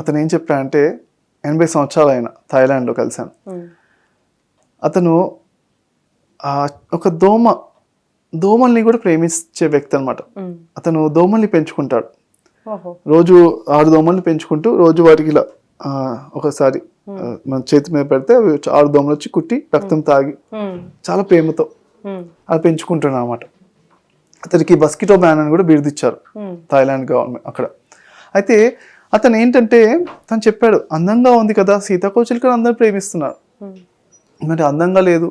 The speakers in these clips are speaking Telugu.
అతను ఏం చెప్పాడంటే 80 సంవత్సరాలు అయినా థాయిలాండ్లో కలిశాను. అతను ఒక దోమల్ని కూడా ప్రేమించే వ్యక్తి అనమాట. అతను దోమల్ని పెంచుకుంటాడు. రోజు 6 దోమల్ని పెంచుకుంటూ రోజు వారికి ఇలా ఒకసారి మన చేతి మీద పెడితే 6 దోమలు వచ్చి కుట్టి రక్తం తాగి చాలా ప్రేమతో అది పెంచుకుంటున్నాడు అనమాట. అతనికి మస్కిటో మ్యాన్ అని కూడా బిరుదిచ్చారు థాయిలాండ్ గవర్నమెంట్ అక్కడ. అయితే అతను ఏంటంటే తను చెప్పాడు, అందంగా ఉంది కదా సీతాకోచిలుకను అందరూ ప్రేమిస్తున్నారు, మరి అందంగా లేదు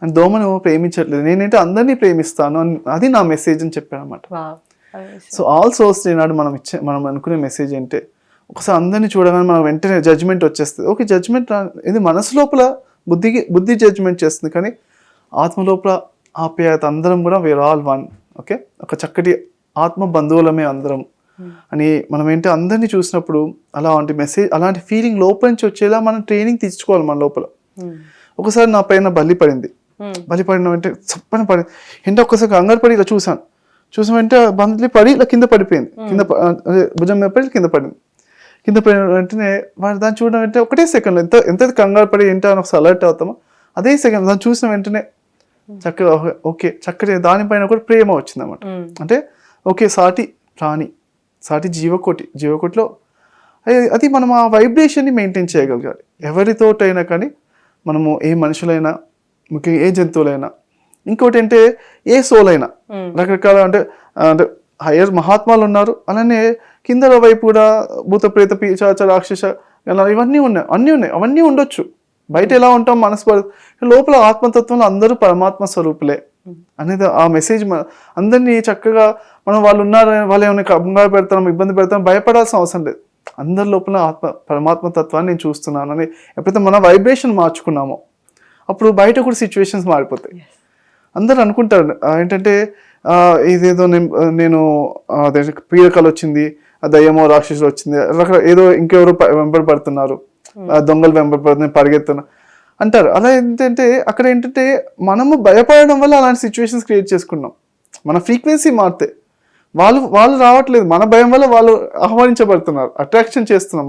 అని దోమను ప్రేమించట్లేదు, నేనేంటే అందరినీ ప్రేమిస్తాను అని, అది నా మెసేజ్ అని చెప్పాడు అనమాట. సో ఆల్ సోర్స్ ఈనాడు మనం అనుకునే మెసేజ్ ఏంటే ఒకసారి అందరినీ చూడగానే మనం వెంటనే జడ్జ్మెంట్ వచ్చేస్తుంది. ఓకే, జడ్జ్మెంట్ ఇది మనసు లోపల బుద్ధి జడ్జ్మెంట్ చేస్తుంది, కానీ ఆత్మ లోపల ఆప్యాయత, అందరం కూడా వేర్ ఆల్ వన్. ఓకే, ఒక చక్కటి ఆత్మ బంధువులమే అందరం అని మనం ఏంటి అందరినీ చూసినప్పుడు అలాంటి మెసేజ్, అలాంటి ఫీలింగ్ లోపల నుంచి వచ్చేలా మనం ట్రైనింగ్ తీసుకోవాలి మన లోపల. ఒకసారి నా పైన బలి పడిన వెంటనే చప్పని పడింది, ఏంటో ఒక్కసారి కంగారు పడి ఇలా చూసాను వెంటనే బంధువులు పడి ఇలా కింద పడిపోయింది, భుజం మీద పడి కింద పడిన వెంటనే వాడు దాన్ని చూడడం వెంటనే ఒకటే సెకండ్లో ఎంత కంగారు పడి ఏంటో అని ఒకసారి అలర్ట్ అవుతామో అదే సెకండ్ దాన్ని చూసిన వెంటనే చక్కగా ఓకే, చక్కటి దానిపైన కూడా ప్రేమ వచ్చింది అన్నమాట. అంటే ఓకే, సాటి ప్రాణి, సాటి జీవకోటిలో అది మనం ఆ వైబ్రేషన్ని మెయింటైన్ చేయగలగాలి. ఎవరితోటైనా కానీ మనము ఏ మనుషులైనా, ముఖ్యంగా ఏ జంతువులైనా, ఇంకోటి అంటే ఏ సోల్ అయినా, రకరకాల అంటే హయ్యర్ మహాత్మాలు ఉన్నారు, అలానే కిందల వైపు కూడా భూత ప్రేత పిశాచ రాక్షస ఇవన్నీ ఉన్నాయి, అవన్నీ ఉండొచ్చు. బయట ఎలా ఉంటాం మనసు లోపల ఆత్మతత్వంలో అందరూ పరమాత్మ స్వరూపులే అనేది ఆ మెసేజ్. అందరినీ చక్కగా మనం వాళ్ళు ఉన్నారు, వాళ్ళు ఏమైనా కంగారు పెడతాం, ఇబ్బంది పెడతాం, భయపడాల్సిన అవసరం లేదు. అందరి లోపల పరమాత్మ తత్వాన్ని నేను చూస్తున్నాను అని ఎప్పుడైతే మన వైబ్రేషన్ మార్చుకున్నామో అప్పుడు బయట కూడా సిచ్యువేషన్స్ మారిపోతాయి. అందరూ అనుకుంటారు ఏంటంటే ఇదేదో నేను పీడకలు వచ్చింది, దయ్యమో రాక్షసులు వచ్చింది, ఏదో ఇంకెవరో వెంబడబడుతున్నారు, దొంగలు వెంబడబడుతున్నాయి, పరిగెత్తున్నా అంటారు. అలా ఏంటంటే అక్కడ ఏంటంటే మనము భయపడడం వల్ల అలాంటి సిచ్యువేషన్స్ క్రియేట్ చేసుకున్నాం. మన ఫ్రీక్వెన్సీ మారితే వాళ్ళు రావట్లేదు, మన భయం వల్ల వాళ్ళు ఆహ్వానించబడుతున్నారు, అట్రాక్షన్ చేస్తున్నాం.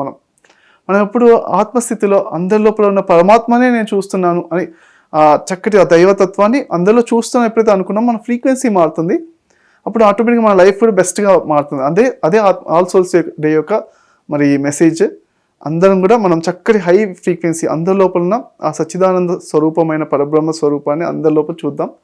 మనం ఎప్పుడు ఆత్మస్థితిలో అందరి లోపల ఉన్న పరమాత్మనే నేను చూస్తున్నాను అని చక్కటి ఆ దైవతత్వాన్ని అందరిలో చూస్తున్నా ఎప్పుడైతే అనుకున్నాం మన ఫ్రీక్వెన్సీ మారుతుంది. అప్పుడు ఆటోమేటిక్గా మన లైఫ్ కూడా బెస్ట్గా మారుతుంది. అదే ఆల్ సోల్స్ డే యొక్క మరి మెసేజ్. అందరం కూడా మనం చక్కటి హై ఫ్రీక్వెన్సీ అందరి లోపల ఉన్న ఆ సచ్చిదానంద స్వరూపమైన పరబ్రహ్మ స్వరూపాన్ని అందరి లోపల చూద్దాం.